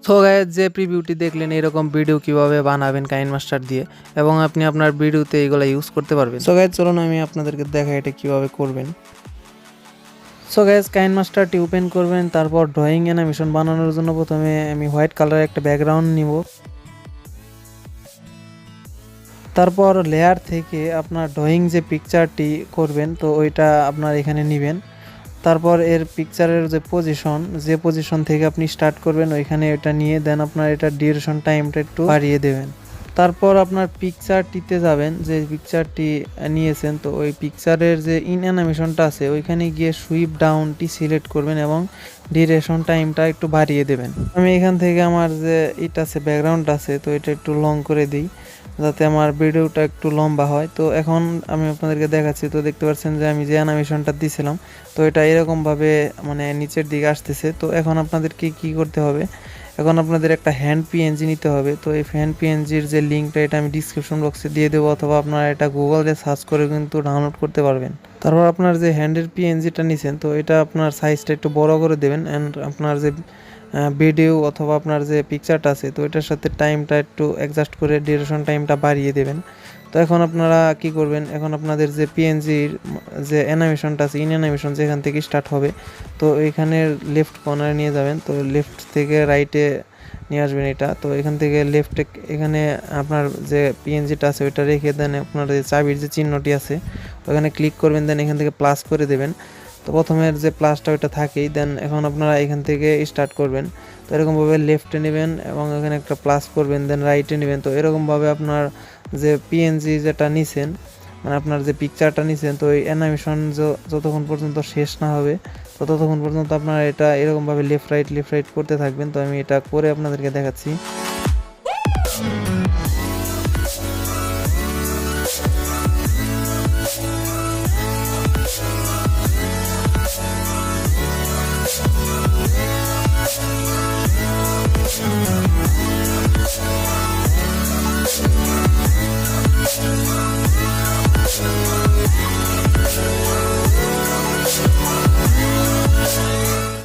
So guys, যে প্রিভিউটি দেখলেন এরকম ভিডিও কিভাবে বানাবেন কাইনমাস্টার দিয়ে এবং আপনি আপনার ভিডিওতে এগুলো ইউজ করতে পারবেন। সো গাইস, চলুন আমি আপনাদেরকে দেখাই এটা কিভাবে করবেন। সো গাইস, কাইনমাস্টারটি ওপেন করবেন, তারপর ড্রয়িং অ্যানিমেশন বানানোর জন্য প্রথমে আমি হোয়াইট কালারের একটা ব্যাকগ্রাউন্ড নিব। তারপর লেয়ার থেকে আপনার ড্রয়িং যে পিকচারটি করবেন তো ওইটা আপনার এখানে নেবেন। তারপর এর পিকচারের যে পজিশন থেকে আপনি স্টার্ট করবেন ওইখানে এটা নিয়ে দেন আপনার এটা ডিউরেশন টাইমটা একটু বাড়িয়ে দেবেন। তারপর আপনার পিকচারটিতে যাবেন, যে পিকচারটি নিয়েছেন তো ওই পিকচারের যে ইন অ্যানিমেশনটা আছে ওইখানে গিয়ে সুইপ ডাউনটি সিলেক্ট করবেন এবং ডিউরেশন টাইমটা একটু বাড়িয়ে দেবেন। আমি এখান থেকে আমার যে এটা আছে ব্যাকগ্রাউন্ড আছে তো এটা একটু লং করে দিই যাতে আমার ভিডিওটা একটু লম্বা হয়। তো এখন আমি আপনাদেরকে দেখাচ্ছি, তো দেখতে পাচ্ছেন যে আমি যে অ্যানিমেশনটা দিয়েছিলাম তো এটা এরকমভাবে মানে নিচের দিকে আসতেছে। তো এখন আপনাদেরকে কি করতে হবে, এখন আপনাদের একটা হ্যান্ড পিএনজি নিতে হবে। তো এই হ্যান্ড পিএনজির যে লিঙ্কটা এটা আমি ডিসক্রিপশন বক্সে দিয়ে দেবো, অথবা আপনারা এটা গুগলে সার্চ করে কিন্তু ডাউনলোড করতে পারবেন। তারপর আপনার যে হ্যান্ডের পিএনজিটা নিছেন তো এটা আপনার সাইজটা একটু বড় করে দেবেন অ্যান্ড আপনার যে ভিডিও অথবা আপনার যে পিকচারটা আছে তো এটার সাথে টাইমটা একটু অ্যাডজাস্ট করে ডিউরেশন টাইমটা বাড়িয়ে দেবেন। তো এখন আপনারা কি করবেন, এখন আপনাদের যে পিএনজির যে অ্যানিমেশনটা আছে ইন অ্যানিমেশন যেখান থেকে স্টার্ট হবে তো এখানে লেফট কর্নারে নিয়ে যাবেন, তো লেফট থেকে রাইটে নিয়ে আসবেন এটা। তো এখান থেকে লেফটে এখানে আপনার যে পিএনজিটা আছে ওইটা রেখে দেন আপনার যে চাবির যে চিহ্নটি আছে ওখানে ক্লিক করবেন, দেন এখান থেকে প্লাস করে দেবেন। তো প্রথমের যে প্লাসটা ওইটা থাকেই, দেন এখন আপনারা এখান থেকে স্টার্ট করবেন। তো এরকমভাবে লেফটে নেবেন এবং এখানে একটা প্লাস করবেন, দেন রাইটে নেবেন। তো এরকমভাবে আপনার যে পিএনজি যেটা নিছেন মানে আপনার যে পিকচারটা নিছেন তো এই অ্যানিমেশন যতক্ষণ পর্যন্ত শেষ না হবে তো ততক্ষণ পর্যন্ত আপনারা এটা এরকমভাবে লেফট রাইট করতে থাকবেন। তো আমি এটা করে আপনাদেরকে দেখাচ্ছি।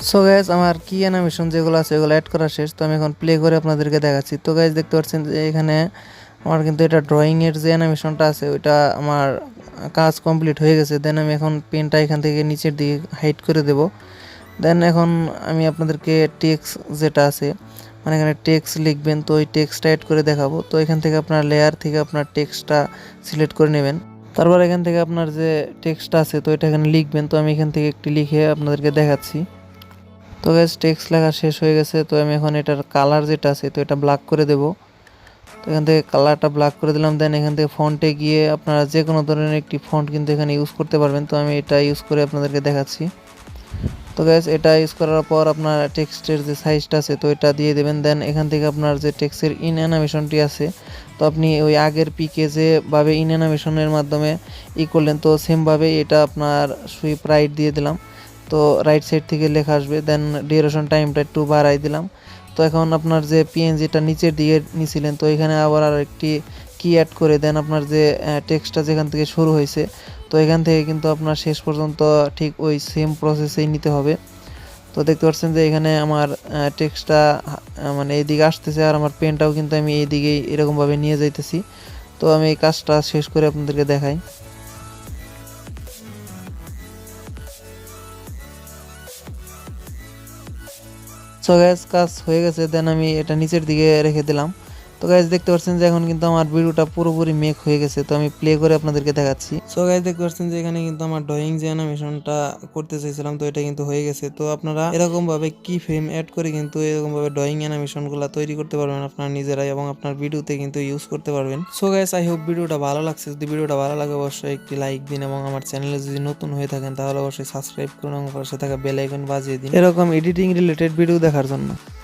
সো গাইজ, আমার কি অ্যানিমেশন যেগুলো আছে এগুলো অ্যাড করা শেষ। তো আমি এখন প্লে করে আপনাদেরকে দেখাচ্ছি। তো গাইজ দেখতে পাচ্ছেন যে এখানে আমার কিন্তু এটা ড্রয়িংয়ের যে অ্যানিমেশনটা আছে ওইটা আমার কাজ কমপ্লিট হয়ে গেছে। দেন আমি এখন পেনটা এখান থেকে নিচের দিকে হাইট করে দেব। দেন এখন আমি আপনাদেরকে টেক্সট যেটা আছে মানে এখানে টেক্সট লিখবেন, তো ওই টেক্সটটা অ্যাড করে দেখাবো। তো এখান থেকে আপনার লেয়ার থেকে আপনার টেক্সটটা সিলেক্ট করে নেবেন। তারপর এখান থেকে আপনার যে টেক্সটটা আছে তো এটা এখানে লিখবেন। তো আমি এখান থেকে একটি লিখে আপনাদেরকে দেখাচ্ছি। তো গাইস, টেক্সট লেখা শেষ হয়ে গেছে। তো আমি এখন এটার কালার যেটা আছে তো এটা ব্ল্যাক করে দেব। তো এখান থেকে কালারটা ব্ল্যাক করে দিলাম। দেন এখান থেকে ফন্টে গিয়ে আপনারা যে কোনো ধরনের একটি ফন্ট কিন্তু এখানে ইউজ করতে পারবেন। তো আমি এটা ইউজ করে আপনাদেরকে দেখাচ্ছি। তো গাইস, এটা ইউজ করার পর আপনার টেক্সটের যে সাইজটা আছে তো এটা দিয়ে দেবেন। দেন এখান থেকে আপনার যে টেক্সটের ইন অ্যানিমেশনটি আছে তো আপনি ওই আগের পিকে যেভাবে ইন অ্যানিমেশনের মাধ্যমে করলেন তো সেমভাবে এটা আপনার সুইপ রাইট দিয়ে দিলাম। তো রাইট সাইড থেকে লেখা আসবে, দেন ডিউরেশন টাইমটা একটু বাড়াই দিলাম। তো এখন আপনার যে পিএনজিটা নিচের দিকে নিছিলেন তো এখানে আবার আর একটি কি অ্যাড করে দেন আপনার যে টেক্সটটা যেখান থেকে শুরু হয়েছে তো এখান থেকে কিন্তু আপনার শেষ পর্যন্ত ঠিক ওই সেম প্রসেসেই নিতে হবে। তো দেখতে পাচ্ছেন যে এখানে আমার টেক্সটটা মানে এইদিকে আসতেছে আর আমার পেনটাও কিন্তু আমি এইদিকেই এরকমভাবে নিয়ে যাইতেছি। তো আমি এই কাজটা শেষ করে আপনাদেরকে দেখাই। সো গাইজ, কাজ হয়ে গেছে। দেন আমি এটা নিচের দিকে রেখে দিলাম। তো গাইজ দেখতে পাচ্ছেন যে এখন কিন্তু আমার ভিডিওটা পুরোপুরি মেক হয়ে গেছে। তো আমি প্লে করে আপনাদেরকে দেখাচ্ছি। সো গাইজ দেখতে পাচ্ছেন যে এখানে কিন্তু আমার ড্রয়িং যে অ্যানিমেশনটা করতে চাইছিলাম তো এটা কিন্তু হয়ে গেছে। তো আপনারা এরকম ভাবে কি ফ্রেম অ্যাড করে কিন্তু এরকম ভাবে ড্রয়িং অ্যানিমেশনগুলো তৈরি করতে পারবেন আপনারা নিজেরাই এবং আপনার ভিডিওতে কিন্তু ইউজ করতে পারবেন। সো গাইজ, আই হোপ ভিডিওটা ভালো লাগছে। যদি ভিডিওটা ভালো লাগে অবশ্যই একটি লাইক দিন এবং আমার চ্যানেলে যদি নতুন হয়ে থাকেন তাহলে অবশ্যই সাবস্ক্রাইব করুন এবং পাশে থাকা বেল আইকন বাজিয়ে দিন এরকম এডিটিং রিলেটেড ভিডিও দেখার জন্য।